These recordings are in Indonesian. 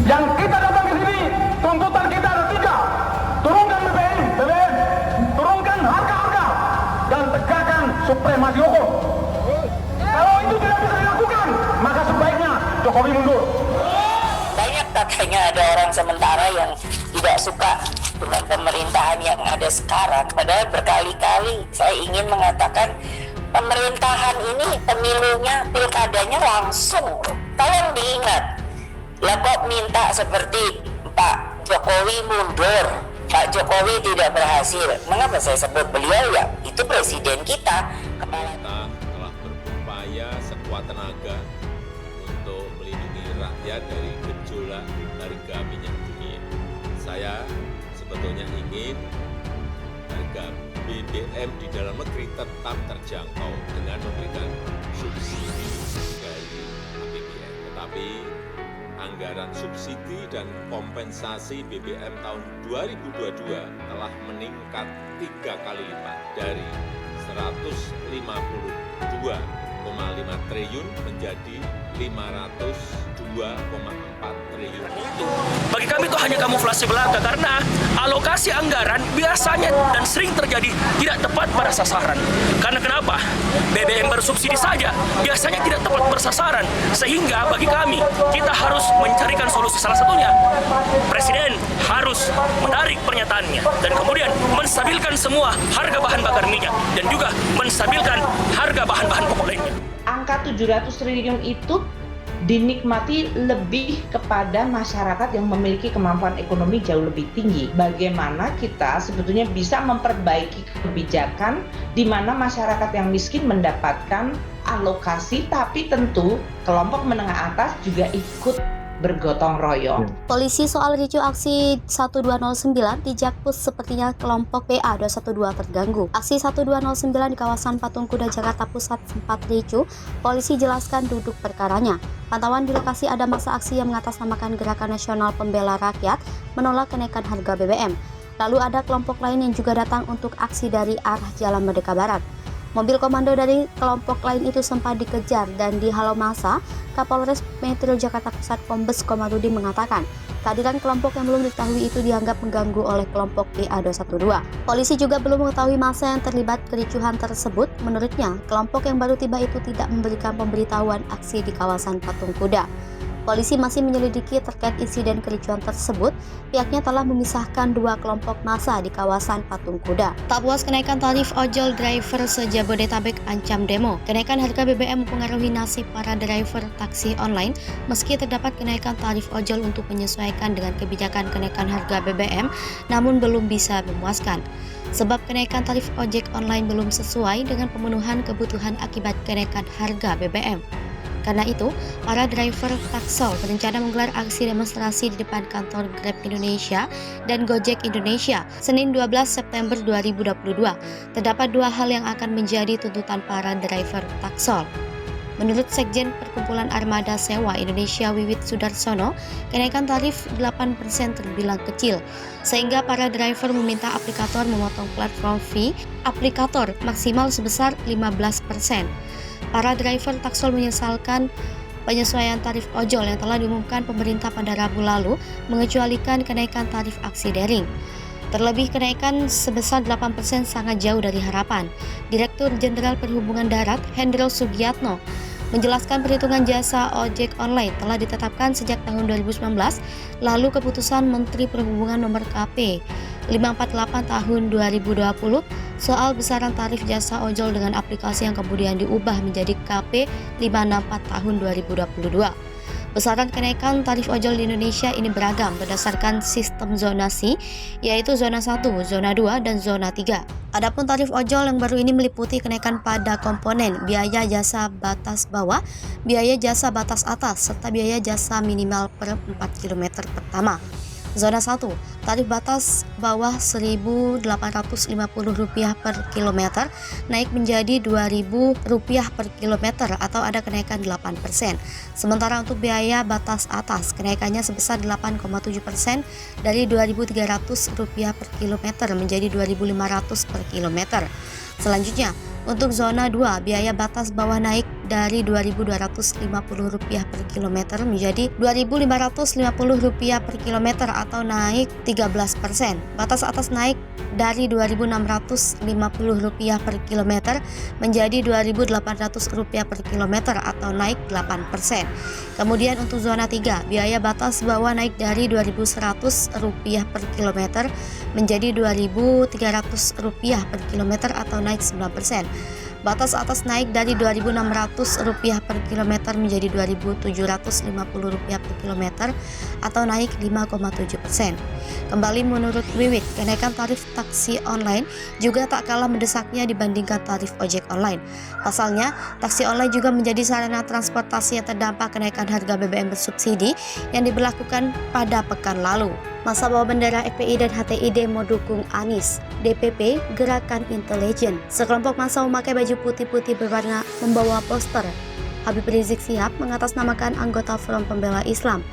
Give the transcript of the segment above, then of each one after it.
Yang kita datang ke sini, tuntutan kita ada tiga. Turunkan BBM, turunkan harga-harga, dan tegakkan supremasi hukum. Kalau itu tidak bisa dilakukan, maka sebaiknya Jokowi mundur. Banyak katanya ada orang sementara yang tidak suka dengan pemerintahan yang ada sekarang. Padahal berkali-kali saya ingin mengatakan pemerintahan ini pemilunya, pilkadanya langsung. Tolong diingat. Lah kok minta seperti Pak Jokowi mundur, Pak Jokowi tidak berhasil. Mengapa saya sebut beliau? Ya itu presiden kita. Kita telah berupaya sekuat tenaga untuk melindungi rakyat dari gejolak harga minyak dunia. Saya sebetulnya ingin harga BBM di dalam negeri tetap terjangkau dengan memberikan subsidi dari APBN. Tetapi anggaran subsidi dan kompensasi BBM tahun 2022 telah meningkat 3 kali lipat dari 152,5 triliun menjadi 502,4 triliun. Bagi kami itu hanya kamuflase belaka karena alokasi anggaran biasanya dan sering terjadi tidak tepat pada sasaran. Karena kenapa? BBM bersubsidi saja biasanya tidak tepat bersasaran. Sehingga bagi kami, kita harus mencarikan solusi. Salah satunya, Presiden harus menarik pernyataannya dan kemudian menstabilkan semua harga bahan bakar minyak dan juga menstabilkan harga bahan-bahan pokok lainnya. Angka 700 triliun itu dinikmati lebih kepada masyarakat yang memiliki kemampuan ekonomi jauh lebih tinggi. Bagaimana kita sebetulnya bisa memperbaiki kebijakan di mana masyarakat yang miskin mendapatkan alokasi, tapi tentu kelompok menengah atas juga ikut bergotong royong. Polisi soal ricu aksi 1209 di Jakpus sepertinya kelompok PA212 terganggu. Aksi 1209 di kawasan Patung Kuda Jakarta Pusat sempat ricu, polisi jelaskan duduk perkaranya. Pantauan di lokasi ada massa aksi yang mengatasnamakan Gerakan Nasional Pembela Rakyat menolak kenaikan harga BBM. Lalu ada kelompok lain yang juga datang untuk aksi dari arah Jalan Merdeka Barat. Mobil komando dari kelompok lain itu sempat dikejar dan dihalau massa. Kapolres Metro Jakarta Pusat Kombes Komarudin mengatakan, kehadiran kelompok yang belum diketahui itu dianggap mengganggu oleh kelompok PA212. Polisi juga belum mengetahui massa yang terlibat kericuhan tersebut. Menurutnya, kelompok yang baru tiba itu tidak memberikan pemberitahuan aksi di kawasan Patung Kuda. Polisi masih menyelidiki terkait insiden kericuhan tersebut. Pihaknya telah memisahkan dua kelompok massa di kawasan Patung Kuda. Tak puas kenaikan tarif ojol driver se-Jabodetabek ancam demo. Kenaikan harga BBM mempengaruhi nasib para driver taksi online. Meski terdapat kenaikan tarif ojol untuk menyesuaikan dengan kebijakan kenaikan harga BBM, namun belum bisa memuaskan. Sebab kenaikan tarif ojek online belum sesuai dengan pemenuhan kebutuhan akibat kenaikan harga BBM. Karena itu, para driver Taksel berencana menggelar aksi demonstrasi di depan kantor Grab Indonesia dan Gojek Indonesia Senin 12 September 2022. Terdapat dua hal yang akan menjadi tuntutan para driver Taksel. Menurut Sekjen Perkumpulan Armada Sewa Indonesia Wiwit Sudarsono, kenaikan tarif 8% terbilang kecil, sehingga para driver meminta aplikator memotong platform fee aplikator maksimal sebesar 15%. Para driver Taksel menyesalkan penyesuaian tarif ojol yang telah diumumkan pemerintah pada Rabu lalu mengecualikan kenaikan tarif aksi daring. Terlebih kenaikan sebesar 8% sangat jauh dari harapan. Direktur Jenderal Perhubungan Darat Hendro Sugiyatno menjelaskan perhitungan jasa ojek online telah ditetapkan sejak tahun 2019, lalu keputusan Menteri Perhubungan Nomor KP 548 tahun 2020 soal besaran tarif jasa ojol dengan aplikasi yang kemudian diubah menjadi KP 564 tahun 2022. Besaran kenaikan tarif ojol di Indonesia ini beragam berdasarkan sistem zonasi, yaitu zona 1, zona 2, dan zona 3. Adapun tarif ojol yang baru ini meliputi kenaikan pada komponen biaya jasa batas bawah, biaya jasa batas atas, serta biaya jasa minimal per 4 km pertama. Zona 1, tarif batas bawah Rp1.850 per kilometer naik menjadi Rp2.000 per kilometer atau ada kenaikan 8%. Sementara untuk biaya batas atas, kenaikannya sebesar 8,7% dari Rp2.300 per kilometer menjadi Rp2.500 per kilometer. Selanjutnya, Untuk zona 2, biaya batas bawah naik dari Rp2.250 per kilometer menjadi Rp2.550 per kilometer atau naik 13%. Batas atas naik dari Rp2.650 per kilometer menjadi Rp2.800 per kilometer atau naik 8%. Kemudian untuk zona 3, biaya batas bawah naik dari Rp2.100 per kilometer menjadi Rp2.300 per kilometer atau naik 9%. Batas atas naik dari Rp2.600 per kilometer menjadi Rp2.750 per kilometer atau naik 5,7%. Kembali menurut Wiwit, kenaikan tarif taksi online juga tak kalah mendesaknya dibandingkan tarif ojek online. Pasalnya, taksi online juga menjadi sarana transportasi yang terdampak kenaikan harga BBM bersubsidi yang diberlakukan pada pekan lalu. Masa bawa bendera FPI dan HTI demo dukung Anies. DPP Gerakan Intelijen. Sekelompok massa memakai baju putih-putih berwarna membawa poster Habib Rizik Syihab mengatasnamakan anggota Front Pembela Islam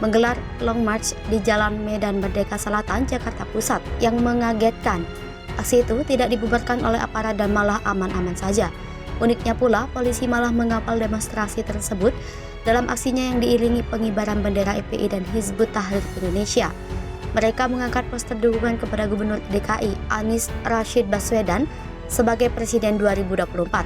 menggelar long march di Jalan Medan Merdeka Selatan, Jakarta Pusat. Yang mengagetkan, aksi itu tidak dibubarkan oleh aparat dan malah aman-aman saja. Uniknya pula, polisi malah mengawal demonstrasi tersebut dalam aksinya yang diiringi pengibaran bendera FPI dan Hizbut Tahrir Indonesia. Mereka mengangkat poster dukungan kepada Gubernur DKI Anies Rashid Baswedan sebagai Presiden 2024.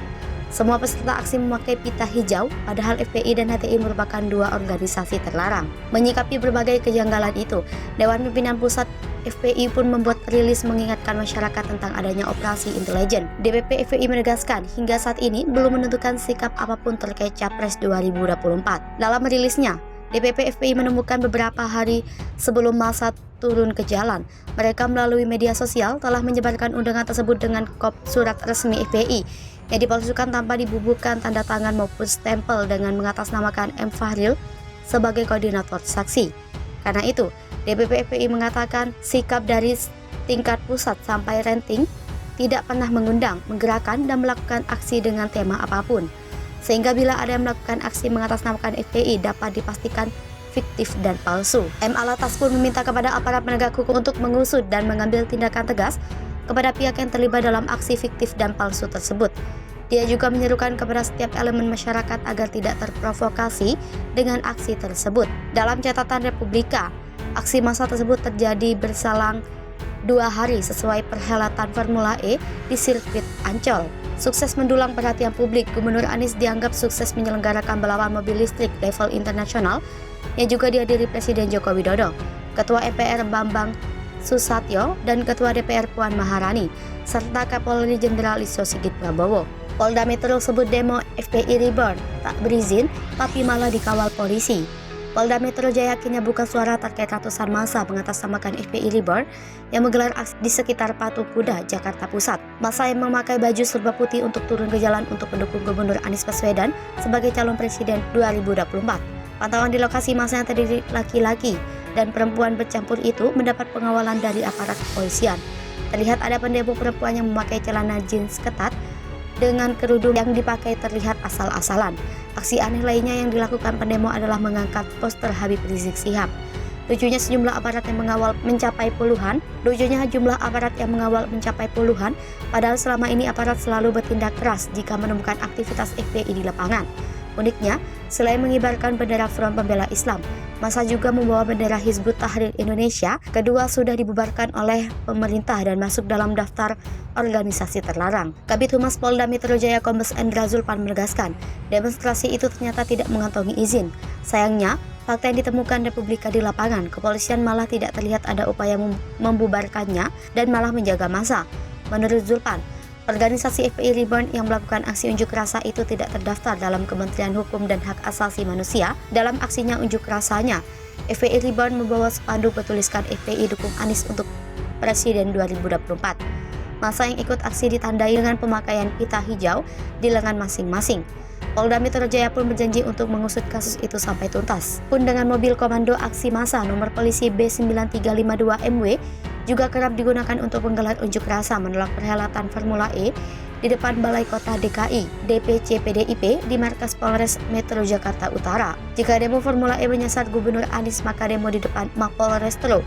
Semua peserta aksi memakai pita hijau, padahal FPI dan HTI merupakan dua organisasi terlarang. Menyikapi berbagai kejanggalan itu, Dewan Pimpinan Pusat FPI pun membuat rilis mengingatkan masyarakat tentang adanya operasi intelijen. DPP FPI menegaskan hingga saat ini belum menentukan sikap apapun terkait Capres 2024. Dalam rilisnya, DPP FPI menemukan beberapa hari sebelum massa turun ke jalan, mereka melalui media sosial telah menyebarkan undangan tersebut dengan kop surat resmi FPI yang dipalsukan tanpa dibubuhkan tanda tangan maupun stempel dengan mengatasnamakan M. Fahril sebagai koordinator saksi. Karena itu, DPP FPI mengatakan sikap dari tingkat pusat sampai ranting tidak pernah mengundang, menggerakkan, dan melakukan aksi dengan tema apapun. Sehingga bila ada yang melakukan aksi mengatasnamakan FPI dapat dipastikan fiktif dan palsu. M. Alatas pun meminta kepada aparat penegak hukum untuk mengusut dan mengambil tindakan tegas kepada pihak yang terlibat dalam aksi fiktif dan palsu tersebut. Dia juga menyerukan kepada setiap elemen masyarakat agar tidak terprovokasi dengan aksi tersebut. Dalam catatan Republika, aksi massa tersebut terjadi berselang 2 hari sesuai perhelatan Formula E di sirkuit Ancol. Sukses mendulang perhatian publik, Gubernur Anies dianggap sukses menyelenggarakan balapan mobil listrik level internasional yang juga dihadiri Presiden Joko Widodo, Ketua MPR Bambang Susatyo, dan Ketua DPR Puan Maharani, serta Kapolri Jenderal Listio Sigit Prabowo. Polda Metro sebut demo FPI Reborn tak berizin tapi malah dikawal polisi. Polda Metro Jaya akhirnya buka suara terkait ratusan massa mengatasnamakan FPI Reborn yang menggelar aksi di sekitar Patung Kuda, Jakarta Pusat. Massa yang memakai baju serba putih untuk turun ke jalan untuk mendukung Gubernur Anies Baswedan sebagai calon presiden 2024. Pantauan di lokasi massa yang terdiri laki-laki dan perempuan bercampur itu mendapat pengawalan dari aparat kepolisian. Terlihat ada pendemo perempuan yang memakai celana jeans ketat dengan kerudung yang dipakai terlihat asal-asalan. Aksi aneh lainnya yang dilakukan pendemo adalah mengangkat poster Habib Rizik Syihab. Lucunya jumlah aparat yang mengawal mencapai puluhan, padahal selama ini aparat selalu bertindak keras jika menemukan aktivitas FPI di lapangan. Uniknya, selain mengibarkan bendera Front Pembela Islam, massa juga membawa bendera Hizbut Tahrir Indonesia. Kedua sudah dibubarkan oleh pemerintah dan masuk dalam daftar organisasi terlarang. Kabid Humas Polda Metro Jaya Kombes Endra Zulpan menegaskan, demonstrasi itu ternyata tidak mengantongi izin. Sayangnya, fakta yang ditemukan Republika di lapangan, kepolisian malah tidak terlihat ada upaya membubarkannya dan malah menjaga massa. Menurut Zulpan, organisasi FPI Reborn yang melakukan aksi unjuk rasa itu tidak terdaftar dalam Kementerian Hukum dan Hak Asasi Manusia. Dalam aksinya unjuk rasanya, FPI Reborn membawa spanduk bertuliskan FPI dukung Anies untuk Presiden 2024. Massa yang ikut aksi ditandai dengan pemakaian pita hijau di lengan masing-masing. Polda Metro Jaya pun berjanji untuk mengusut kasus itu sampai tuntas. Pun dengan mobil komando aksi massa nomor polisi B9352MW juga kerap digunakan untuk menggelar unjuk rasa menolak perhelatan Formula E di depan Balai Kota DKI, DPC PDIP di markas Polres Metro Jakarta Utara. Jika demo Formula E menyasar Gubernur Anies, maka demo di depan Mapolrestro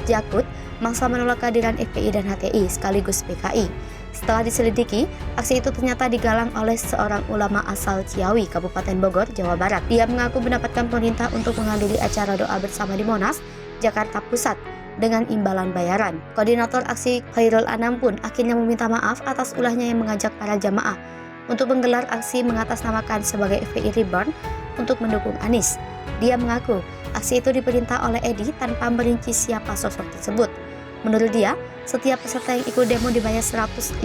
Jakut, massa menolak kehadiran FPI dan HTI sekaligus PKI. Setelah diselidiki, aksi itu ternyata digalang oleh seorang ulama asal Ciawi, Kabupaten Bogor, Jawa Barat. Dia mengaku mendapatkan perintah untuk menghadiri acara doa bersama di Monas, Jakarta Pusat, dengan imbalan bayaran. Koordinator aksi Khairul Anam pun akhirnya meminta maaf atas ulahnya yang mengajak para jamaah untuk menggelar aksi mengatasnamakan sebagai FPI Reborn untuk mendukung Anies. Dia mengaku aksi itu diperintah oleh Edi tanpa merinci siapa sosok tersebut. Menurut dia, setiap peserta yang ikut demo dibayar 150.000.